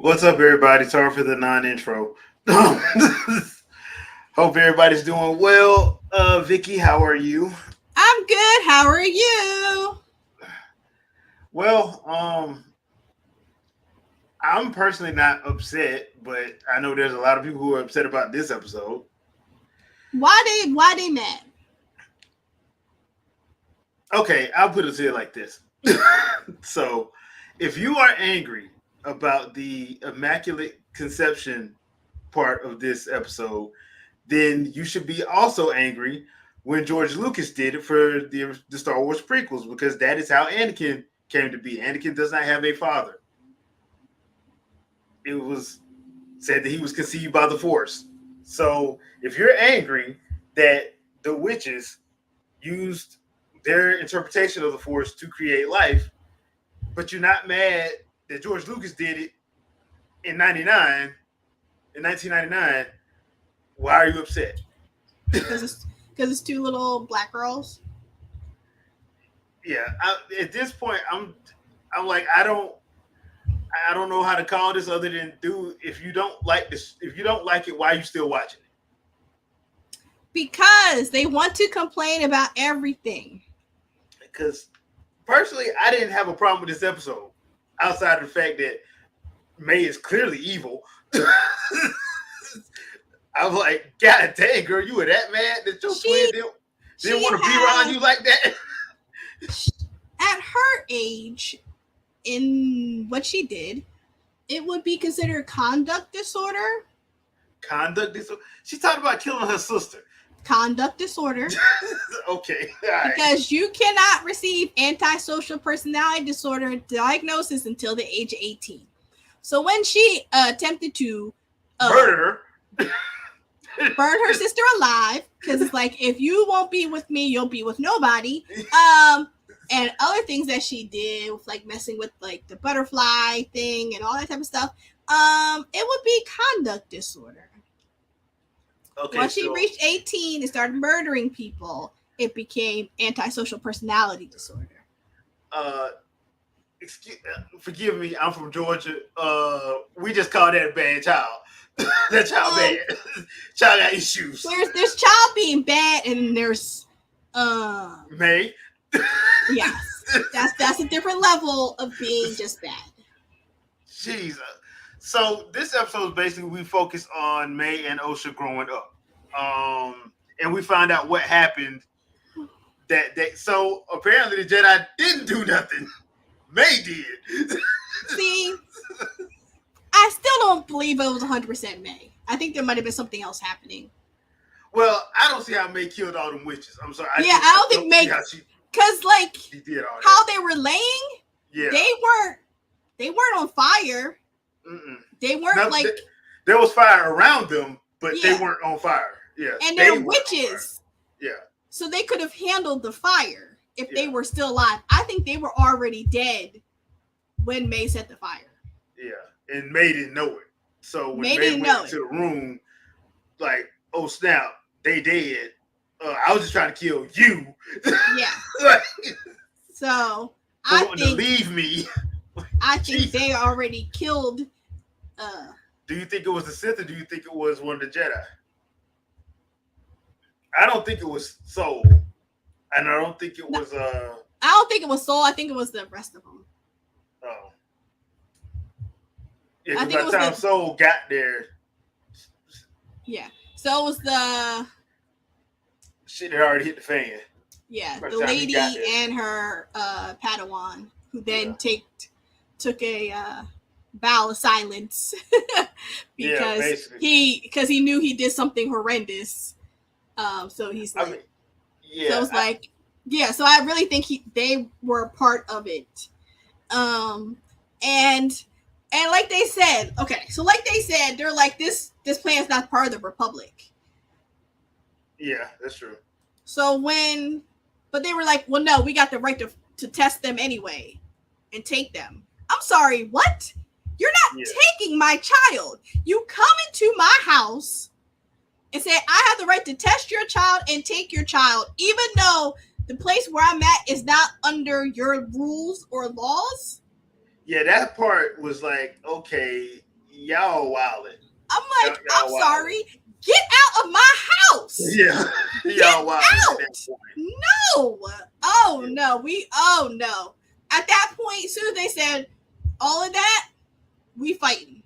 What's up, everybody? Sorry for the non-intro. Hope everybody's doing well. Vikki, how are you? I'm good. How are you? Well, I'm personally not upset, but I know there's a lot of people who are upset about this episode. Why they mad? Okay, I'll put it to you like this. So, if you are angry about the Immaculate Conception part of this episode, then you should be also angry when George Lucas did it for the Star Wars prequels, because that is how Anakin came to be. Anakin does not have a father. It was said that he was conceived by the Force. So if you're angry that the witches used their interpretation of the Force to create life, but you're not mad that George Lucas did it in 99, in 1999, why are you upset? Because it's two little black girls. Yeah, at this point, I'm like, I don't know how to call this other than, dude, if you don't like this, if you don't like it, why are you still watching it? Because they want to complain about everything. Because personally, I didn't have a problem with this episode, outside of the fact that May is clearly evil. I'm like, God dang, girl, you were that mad that your twin didn't want to be around you like that? At her age, in what she did, it would be considered conduct disorder. Conduct disorder? She talked about killing her sister. Conduct disorder. Okay. Right. Because you cannot receive antisocial personality disorder diagnosis until the age of 18. So when she attempted to murder burn her sister alive, because it's like, if you won't be with me, you'll be with nobody. And other things that she did, with like messing with like the butterfly thing and all that type of stuff, it would be conduct disorder. Okay, once she reached 18 and started murdering people, it became antisocial personality disorder. Forgive me, I'm from Georgia. We just call that a bad child. That child bad. Child got issues. There's child being bad, and there's May. Yes, that's a different level of being just bad. Jesus. So this episode is basically, we focus on May and Osha growing up, and we find out what happened. So apparently the Jedi didn't do nothing. May did. See, I still don't believe it was 100% May. I think there might have been something else happening. Well, I don't see how May killed all them witches. I'm sorry. I don't think May, because like she did all that. How they were laying, they weren't on fire. Mm-mm. They weren't there was fire around them, but they weren't on fire. Yeah, and they're witches. Yeah, so they could have handled the fire if they were still alive. I think they were already dead when May set the fire. Yeah, and May didn't know it. So when May went to the room, like, oh snap, they dead. I was just trying to kill you. Yeah. So I think to leave me. I think they already killed. Do you think it was the Sith, or do you think it was one of the Jedi? I don't think it was Soul, and I don't think it was. I don't think it was Soul. I think it was the rest of them. Oh. Yeah, by the time Soul got there. Yeah. So it was the shit had already hit the fan. Yeah, the lady and her Padawan, who then took a vow of silence because he knew he did something horrendous. So he's like, so it's like, so I really think they were part of it. And like they said, they're like, this plan's not part of the Republic. Yeah, that's true. So but they were like, well, no, we got the right to test them anyway and take them. I'm sorry, what? You're not taking my child. You come into my house and say, I have the right to test your child and take your child, even though the place where I'm at is not under your rules or laws. Yeah, that part was like, okay, y'all wildin'. I'm like, Y'all I'm wildin'. sorry. Get out of my house. Yeah, y'all wildin' at that point. No. Oh no. Oh no. At that point, as soon as they said all of that, we fighting.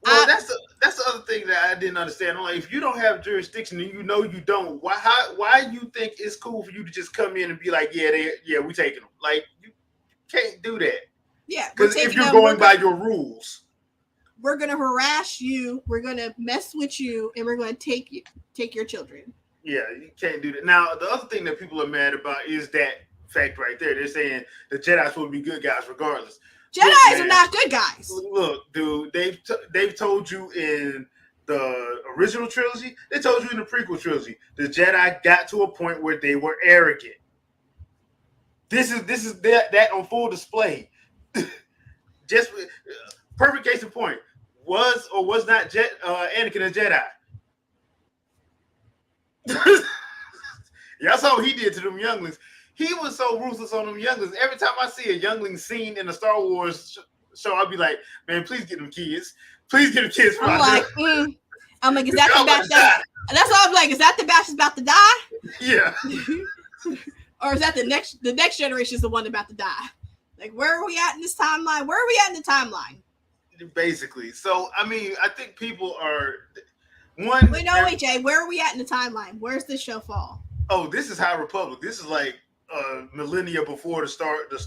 Well, that's the other thing that I didn't understand. I'm like, if you don't have jurisdiction and you know you don't, why you think it's cool for you to just come in and be like, yeah, we taking them? Like, you can't do that. Yeah, because if you're going by your rules, we're gonna harass you, we're gonna mess with you, and we're gonna take your children. Yeah, you can't do that. Now, the other thing that people are mad about is that fact right there. They're saying the Jedi's supposed to be good guys regardless. Jedis are not good guys. Look, dude, they've told you in the original trilogy, they told you in the prequel trilogy, the Jedi got to a point where they were arrogant. This is that on full display. Just perfect case in point. Was or was not Anakin a Jedi? Y'all saw what he did to them younglings. He was so ruthless on them younglings. Every time I see a youngling scene in a Star Wars show, I'll be like, man, please get them kids. Please get them kids. I'm like, is that the batch that's all I'm like, is that the batch that's about to die? Yeah. Or is that the next generation is the one about to die? Like, where are we at in this timeline? Where are we at in the timeline? Basically. So, I mean, I think people are... Wait, Jay, where are we at in the timeline? Where's this show fall? Oh, this is High Republic. This is like millennia before the Skywalker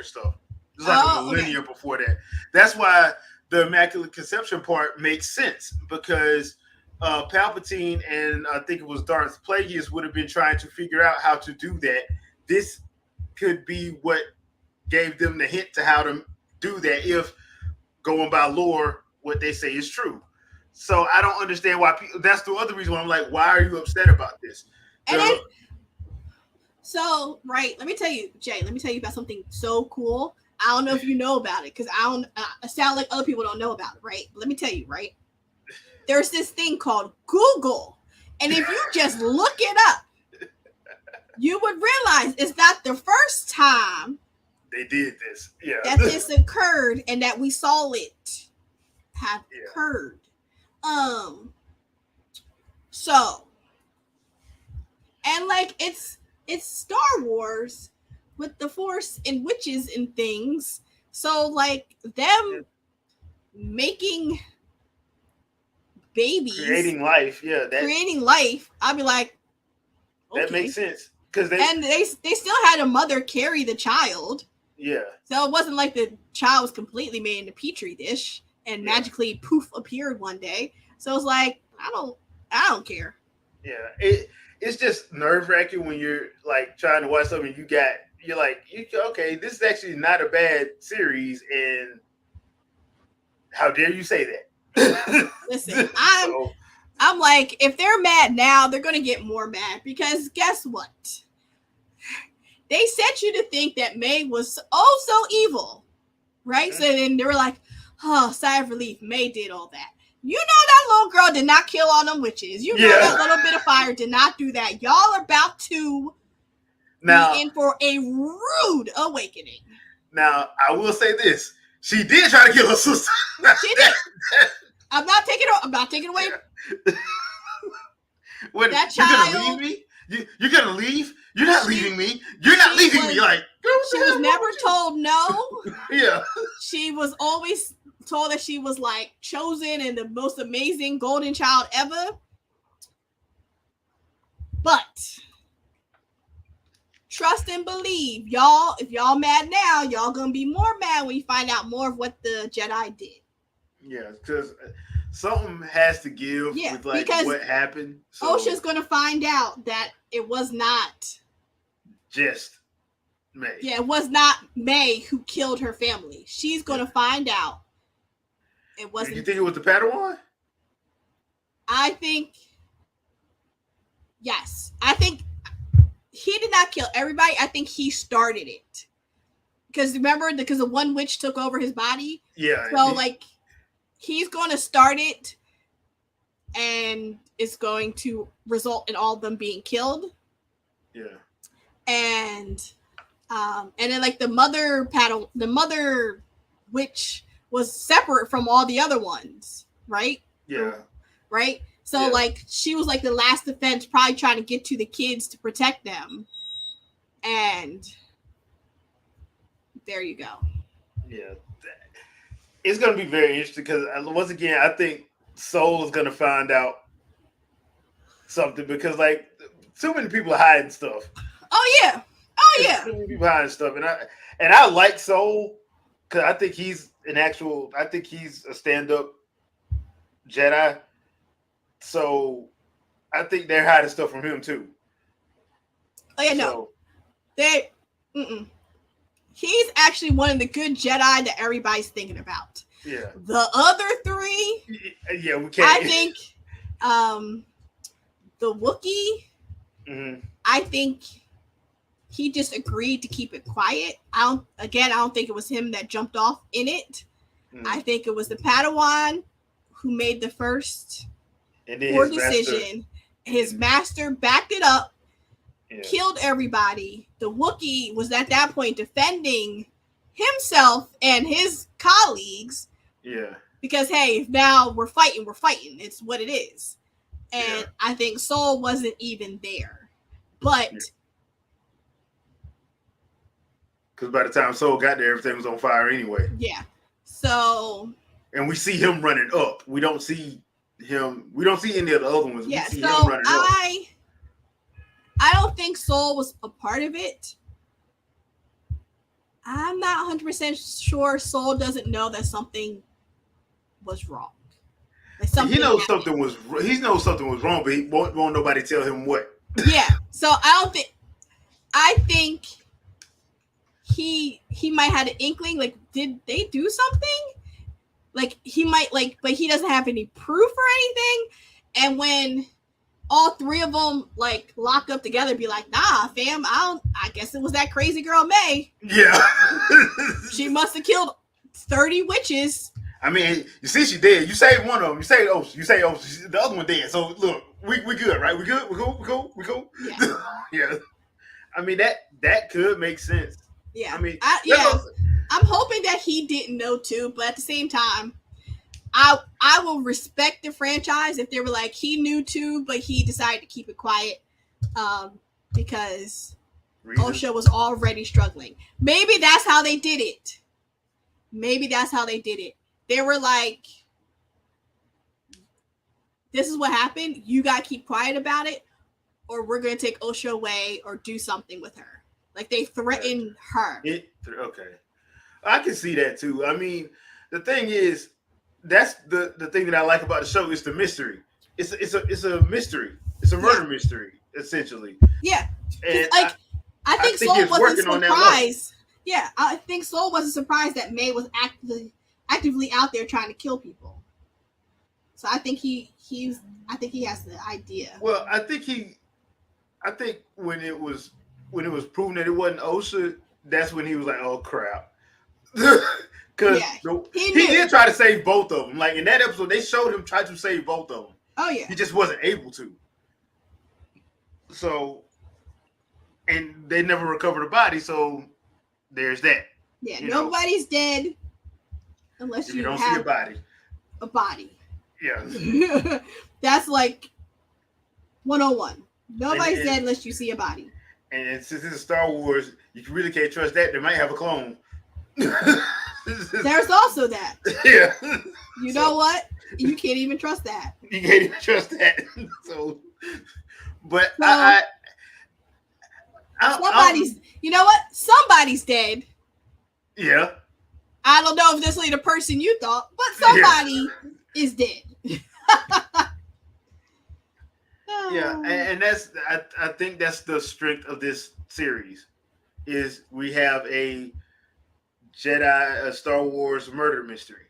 stuff. It's like a millennia before that. That's why the Immaculate Conception part makes sense, because Palpatine and I think it was Darth Plagueis would have been trying to figure out how to do that. This could be what gave them the hint to how to do that, if going by lore, what they say is true. So I don't understand why people. That's the other reason why I'm like, why are you upset about this? Let me tell you, Jay. Let me tell you about something so cool. I don't know if you know about it, because I sound like other people don't know about it, right? But let me tell you, right? There's this thing called Google, and if you just look it up, you would realize it's not the first time they did this. Yeah, that this occurred, and that we saw it have occurred. So, and like it's Star Wars with the Force and witches and things. So like them making babies, creating life, I'd be like, okay. That makes sense, because they still had a mother carry the child. Yeah. So it wasn't like the child was completely made in a petri dish and magically poof appeared one day. So it's like, I don't care. Yeah, it's just nerve-wracking when you're like trying to watch something. You're like, okay, this is actually not a bad series, and how dare you say that? Listen, I'm like, if they're mad now, they're gonna get more mad, because guess what? They set you to think that May was so evil, right? Mm-hmm. So then they were like, oh, sigh of relief, May did all that. You know that little girl did not kill all them witches. You know that little bit of fire did not do that. Y'all are about to be in for a rude awakening. Now, I will say this. She did try to kill her sister. She did. I'm not taking it away. That child. You're going to leave me? You're going to leave? You're not leaving me. You're not leaving me. Like, she was never told no. Yeah. She was always told that she was like chosen and the most amazing golden child ever. But trust and believe, y'all. If y'all mad now, y'all gonna be more mad when you find out more of what the Jedi did. Yeah, because something has to give with like what happened. So Osha's gonna find out that it was not just May. Yeah, it was not May who killed her family. She's gonna find out it wasn't. You think it was the Padawan? I think yes. I think he did not kill everybody. I think he started it. Because remember, because the one witch took over his body. Yeah. So he's going to start it, and it's going to result in all of them being killed. Yeah. And then like the mother witch was separate from all the other ones, right? Yeah. Right? So, like, she was like the last defense, probably trying to get to the kids to protect them. And there you go. Yeah. It's going to be very interesting because, once again, I think Soul is going to find out something because, like, too many people are hiding stuff. Oh, yeah. Oh, yeah. Too many people hiding stuff. And I like Soul because I think he's I think he's a stand-up Jedi. So I think they're hiding stuff from him too. Oh yeah, no. He's actually one of the good Jedi that everybody's thinking about. Yeah. The other three, yeah, we can't. I think the Wookiee, I think he just agreed to keep it quiet. I don't think it was him that jumped off in it. I think it was the Padawan who made the first poor decision. His master backed it up, killed everybody. The Wookiee was at that point defending himself and his colleagues. Yeah. Because, hey, now we're fighting. It's what it is. And I think Soul wasn't even there. But... Because by the time Soul got there, everything was on fire anyway. Yeah. So... And we see him running up. We don't see any of the other ones. Yeah, we see so him running up. I don't think Soul was a part of it. I'm not 100% sure Soul doesn't know that something was wrong. He knows something was wrong, but he won't nobody tell him what. Yeah, so I think he might have an inkling, like, did they do something? Like, he might, like, but he doesn't have any proof or anything. And when all three of them, like, lock up together, be like, nah, fam, I guess it was that crazy girl May. Yeah. She must have killed 30 witches. I mean, you see she dead. You say one of them. You say the other one dead. So, look, we good, right? We good? We cool? Yeah. Yeah. I mean, that could make sense. Yeah. I mean, I'm hoping that he didn't know too, but at the same time, I will respect the franchise if they were like, he knew too, but he decided to keep it quiet because OSHA was already struggling. Maybe that's how they did it. They were like, this is what happened. You got to keep quiet about it, or we're going to take OSHA away or do something with her. Like, they threatened her. Okay. I can see that too. I mean, the thing is, that's the thing that I like about the show is the mystery. It's a mystery. It's a murder mystery, essentially. Yeah. And I think Soul wasn't surprised. Yeah, I think Soul wasn't surprised that May was actively out there trying to kill people. So I think he has the idea. Well, I think when it was proven that it wasn't OSHA, that's when he was like, "Oh crap." Because he did try to save both of them. Like, in that episode, they showed him try to save both of them. Oh, yeah. He just wasn't able to. So, and they never recovered a body, so there's that. Yeah, nobody's dead unless you don't see a body. A body. Yeah. That's like 101. Nobody's dead unless you see a body. And since this is Star Wars, you really can't trust that. They might have a clone. There's also that. Yeah. You know what? You can't even trust that. You can't even trust that. But somebody's. You know what? Somebody's dead. Yeah. I don't know if this is the person you thought, but somebody is dead. Yeah, and that's I think that's the strength of this series is we have a Star Wars murder mystery.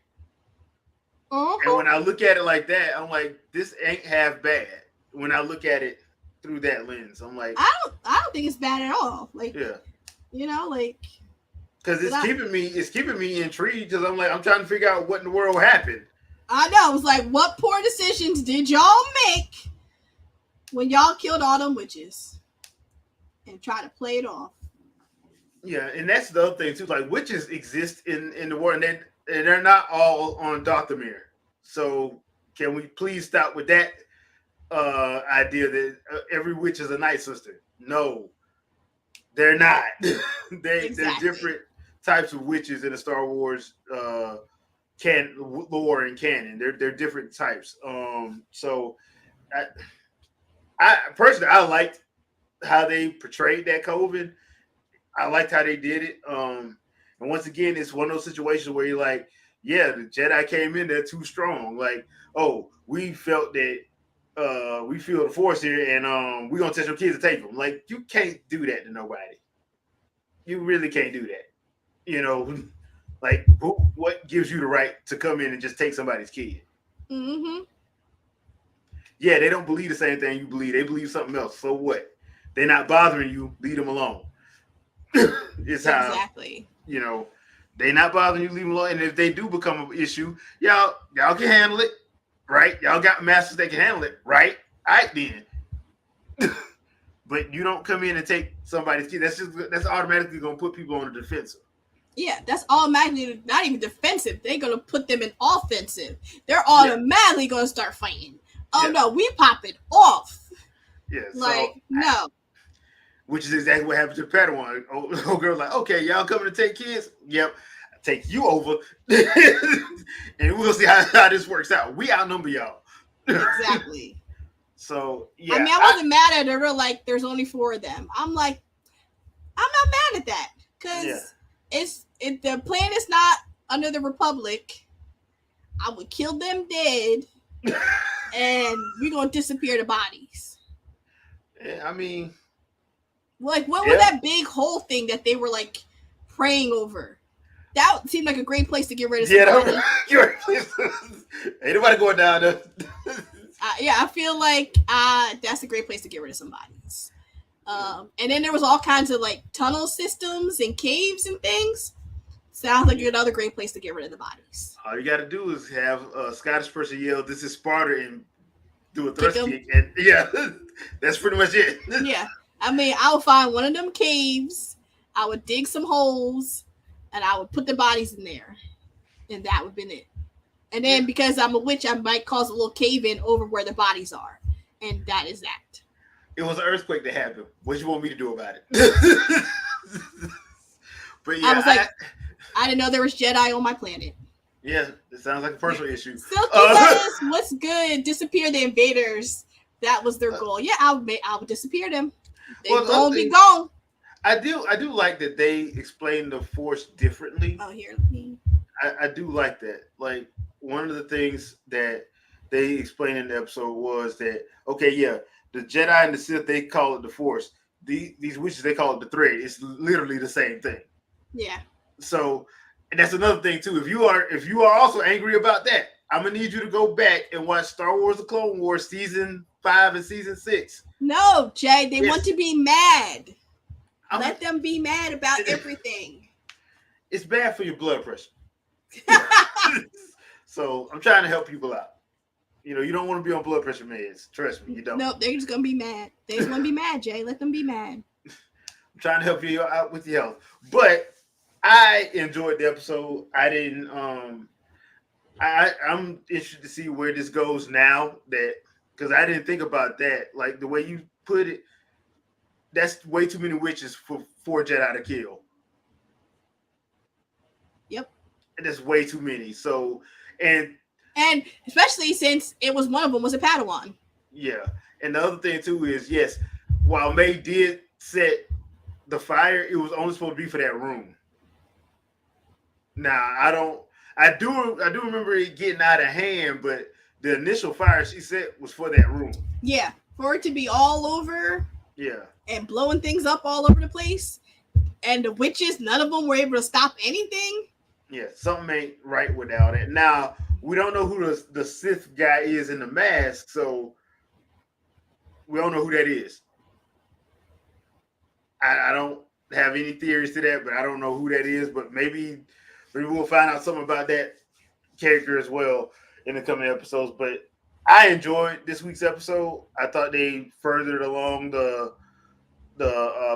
And when I look at it like that, I'm like, this ain't half bad. When I look at it through that lens, I'm like, I don't think it's bad at all. Like, like, because it's keeping me intrigued because I'm like, I'm trying to figure out what in the world happened. I know. It was like, what poor decisions did y'all make when y'all killed all them witches and try to play it off? Yeah, and that's the other thing too. Like, witches exist in the world, and and they're not all on Dathomir. So can we please stop with that idea that every witch is a night sister? No, they're not. They're Exactly. different types of witches in the Star Wars lore and canon. They're different types. So I, I personally I liked how they portrayed that Coven. I liked how they did it. And once again, it's one of those situations where you're like, yeah, the Jedi came in there too strong. Like, oh, we felt that we feel the Force here, and we're gonna tell your kids to take them. Like, you can't do that to nobody. You really can't do that. You know, like, what gives you the right to come in and just take somebody's kid? Mm-hmm. Yeah, they don't believe the same thing you believe. They believe something else. So what? They're not bothering you. Leave them alone. It's how, Exactly. you know, they not bothering you, leave them alone. And if they do become an issue, y'all can handle it, right? Y'all got masters that can handle it, right? All right then. But you don't come in and take somebody's kid. That's automatically gonna put people on the defensive. Yeah, that's automatically not even defensive. They're gonna put them in offensive. They're Yeah, automatically gonna start fighting. Oh yeah, no, we pop it off. yeah. So, Like, no. which is exactly what happened to Padawan. Old girl's like, okay, y'all coming to take kids? Yep, I'll take you over, and we'll see how this works out. We outnumber y'all. Exactly. So I yeah, mean, I wasn't mad at her. Like, there's only 4 of them. I'm like, I'm not mad at that yeah. because the plan is not under the Republic. I would kill them dead, and we're gonna disappear the bodies. Yeah, I mean, Like, what was yeah, that big whole thing that they were like praying over? That seemed like a great place to get rid of yeah. somebody. You're, ain't nobody going down there. Yeah, I feel like that's a great place to get rid of somebody. And then there was all kinds of like tunnel systems and caves and things. Sounds like another great place to get rid of the bodies. All you got to do is have a Scottish person yell, "This is Sparta," and do a Kick thrust them. kick, and yeah, that's pretty much it. Yeah. I mean, I would find one of them caves. I would dig some holes, and I would put the bodies in there, and that would have been it. And Yeah, then because I'm a witch, I might cause a little cave in over where the bodies are, and that is that. it was an earthquake that happened. What you want me to do about it? But I yeah, was like, I didn't know there was Jedi on my planet. yeah, it sounds like a personal issue. Silky Uh, says, "What's good? Disappear the invaders. That was their goal. Yeah, I would disappear them. They well, the other gonna be thing gone." I do like that they explain the Force differently. Oh, here, let me. I do like that. Like one of the things that they explained in the episode was that okay, yeah, the Jedi and the Sith they call it the Force. These witches they call it the thread. It's literally the same thing. Yeah, So, and that's another thing too. If you are also angry about that, I'm gonna need you to go back and watch Star Wars: The Clone Wars season 5 and season 6. no, Jay. They want Yes, to be mad. I'm. Let them be mad about everything. It's bad for your blood pressure. So I'm trying to help people out. You don't want to be on blood pressure meds. Trust me, you don't. No, they're just gonna be mad. They just want to be mad, Jay. Let them be mad. I'm trying to help you out with your health. But I enjoyed the episode. I didn't I'm interested to see where this goes now that because I didn't think about that. Like the way you put it, that's way too many witches for 4 Jedi to kill. Yep. That's way too many. So and And especially since it was one of them was a Padawan. yeah. And the other thing too is yes, while May did set the fire, it was only supposed to be for that room. Now I don't. I do remember it getting out of hand, but the initial fire she set was for that room. Yeah, for it to be all over Yeah, and blowing things up all over the place, and the witches, none of them were able to stop anything. yeah. Something ain't right without it. Now we don't know who the Sith guy is in the mask, so we don't know who that is. I don't have any theories to that, but I don't know who that is. But maybe we'll find out something about that character as well in the coming episodes. But I enjoyed this week's episode. I thought they furthered along the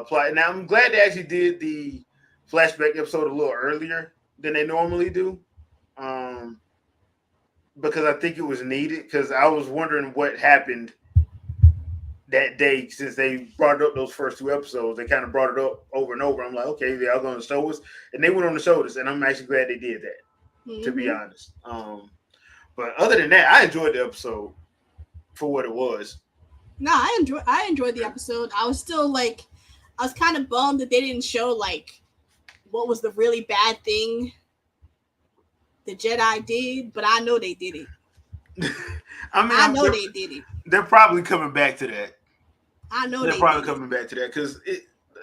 plot. Now I'm glad they actually did the flashback episode a little earlier than they normally do. um, because I think it was needed. Because I was wondering what happened that day since they brought up those first two episodes. They kind of brought it up over and over. I'm like, okay, they're going to show us, and they went on to show us, and I'm actually glad they did that. To be Mm-hmm. honest, but other than that, I enjoyed the episode for what it was. No, I enjoyed the episode. I was still like, I was kind of bummed that they didn't show like what was the really bad thing the Jedi did, but I know they did it. I mean, I know they did it. they're probably coming back to that. I know They're they probably did it. coming back to that because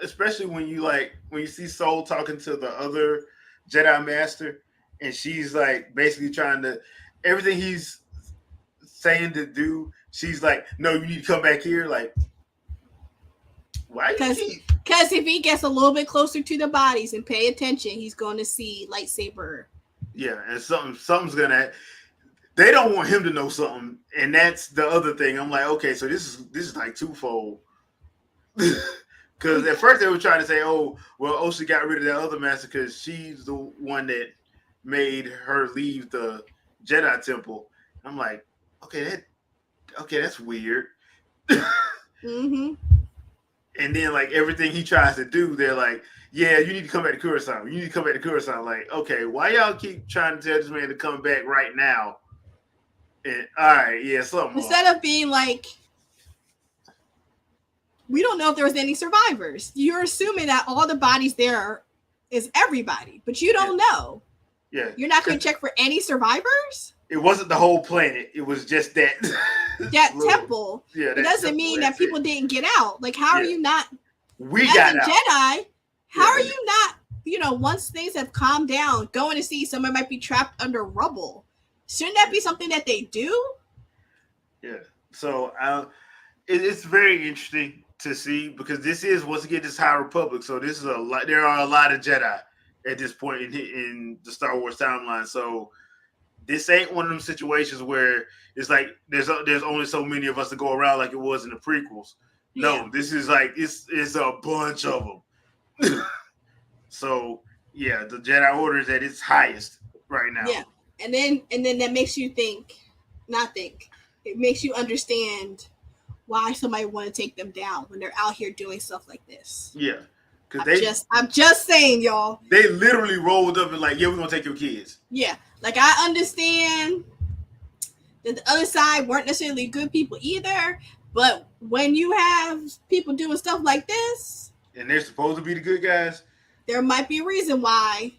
especially when you see Soul talking to the other Jedi Master, and she's like basically trying to everything he's saying to do. She's like, "No, you need to come back here." Like, why you keep? Because if he gets a little bit closer to the bodies and pay attention, he's going to see lightsaber. Yeah, and something's gonna. They don't want him to know something, and that's the other thing. I'm like, okay, so this is like twofold. Because at first they were trying to say, oh, well, Oshi got rid of that other master because she's the one that made her leave the Jedi Temple. I'm like, okay, that's weird. Mm-hmm. And then like everything he tries to do, they're like, yeah, you need to come back to Coruscant. You need to come back to Coruscant. Like, okay, why y'all keep trying to tell this man to come back right now? And all right, yeah, something. Instead of being like, we don't know if there was any survivors. You're assuming that all the bodies there is everybody, but you don't know. Yeah, you're not going to check for any survivors. It wasn't the whole planet. It was just that temple. Yeah, it doesn't mean that people didn't get out. Like, how are you not? We got out. Jedi. How are you not? Once things have calmed down, going to see someone might be trapped under rubble. Shouldn't that be something that they do? Yeah. So it's very interesting to see because this is once again this High Republic. So this is a lot. There are a lot of Jedi at this point in the Star Wars timeline. So this ain't one of them situations where it's like there's only so many of us to go around like it was in the prequels. Yeah. No, this is like it's a bunch of them. So yeah, the Jedi Order is at its highest right now. Yeah, and then that makes you it makes you understand why somebody want to take them down when they're out here doing stuff like this. Yeah. I'm just saying, y'all. They literally rolled up and like, yeah, we're gonna take your kids. Yeah, like I understand that the other side weren't necessarily good people either, but when you have people doing stuff like this, and they're supposed to be the good guys, there might be a reason why.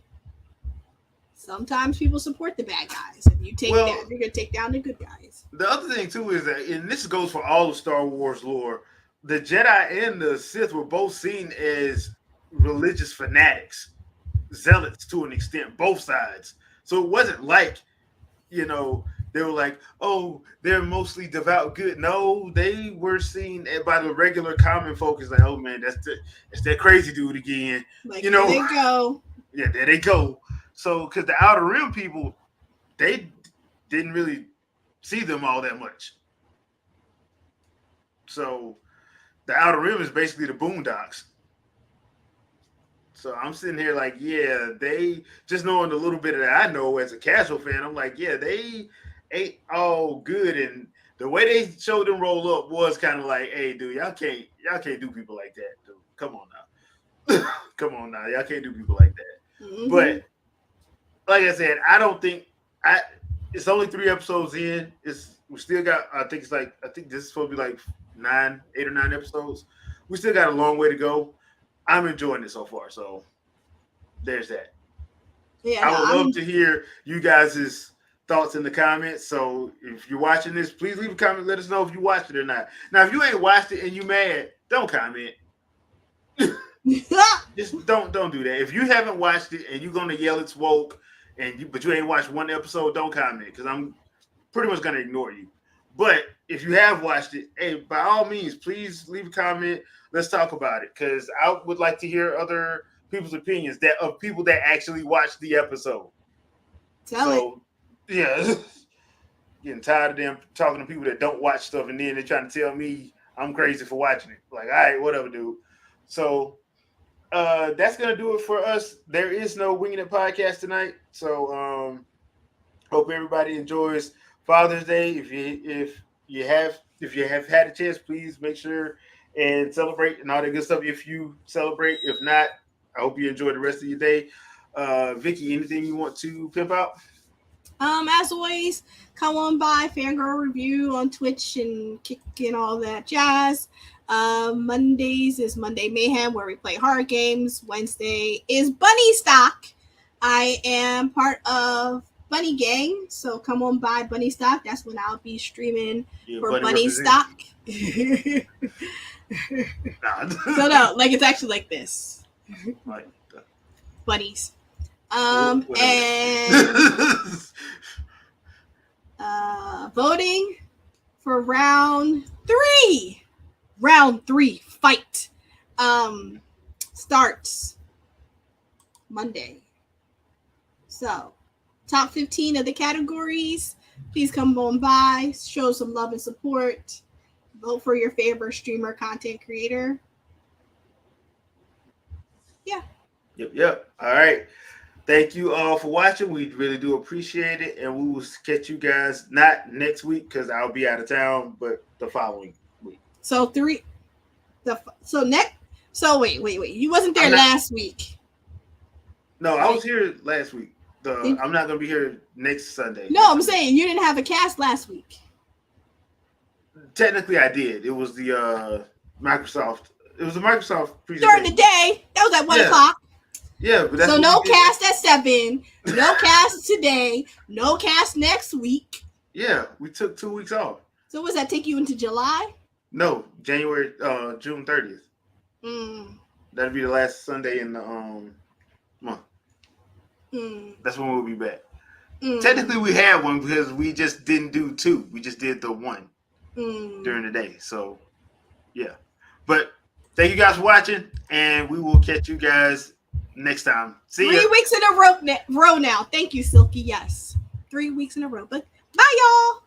Sometimes people support the bad guys. If you take that, you're gonna take down the good guys. The other thing too is that, and this goes for all of Star Wars lore, the Jedi and the Sith were both seen as religious fanatics, zealots to an extent, both sides. So it wasn't like, they were like, oh, they're mostly devout good. No, they were seen by the regular common folk as like, oh man, that's that crazy dude again. Like, there they go. Yeah, there they go. So, because the Outer Rim people, they didn't really see them all that much. So, the Outer Rim is basically the Boondocks. So I'm sitting here like, yeah, they just knowing the little bit that I know as a casual fan, I'm like, yeah, they ain't all good. And the way they showed them roll up was kind of like, hey, dude, y'all can't do people like that, dude. Come on now. Come on now. Y'all can't do people like that. Mm-hmm. But like I said, I don't think it's only 3 episodes in. We still got, I think this is supposed to be like 8 or 9 episodes. We still got a long way to go. I'm enjoying it so far. So there's that. Yeah, I would love to hear you guys' thoughts in the comments. So if you're watching this, please leave a comment. Let us know if you watched it or not. Now, if you ain't watched it and you mad, don't comment. Just don't do that. If you haven't watched it and you're gonna yell it's woke, but you ain't watched one episode, don't comment because I'm pretty much gonna ignore you. But if you have watched it, hey, by all means, please leave a comment. Let's talk about it because I would like to hear other people's opinions of people that actually watched the episode. Yeah, getting tired of them talking to people that don't watch stuff and then they're trying to tell me I'm crazy for watching it. Like, all right, whatever, dude. So that's gonna do it for us. There is no Winging It podcast tonight, so Hope everybody enjoys Father's Day. If you have had a chance, please make sure and celebrate and all that good stuff. If you celebrate, if not, I hope you enjoy the rest of your day. Vikki, anything you want to pimp out? As always, come on by Fangirl Review on Twitch and kick and all that jazz. Mondays is Monday Mayhem, where we play horror games. Wednesday is Bunny Stock. I am part of Bunny Gang, so come on by Bunny Stock. That's when I'll be streaming for Bunny Stock. So no, like it's actually like this. Like Bunnies. whatever. And voting for round 3. Round 3 fight starts Monday. So, top 15 of the categories. Please come on by, show some love and support. Vote for your favorite streamer, content creator. Yeah. Yep. All right. Thank you all for watching. We really do appreciate it. And we will catch you guys not next week because I'll be out of town, but the following week. So wait. You wasn't there last week. No, I was here last week. I'm not going to be here next Sunday. No, I'm saying you didn't have a cast last week. Technically, I did. It was the Microsoft. It was a Microsoft presentation. During the day. That was at 1 o'clock. Yeah, but that's so no cast at 7. No cast today. No cast next week. Yeah, we took 2 weeks off. So was that take you into July? No, June 30th. That'll be the last Sunday in the month. That's when we'll be back. Technically, we had one because we just didn't do 2. We just did the 1 during the day. So, yeah. But thank you guys for watching, and we will catch you guys next time. See ya. 3 weeks in a row now. Thank you, Silky. Yes. 3 weeks in a row. But bye, y'all.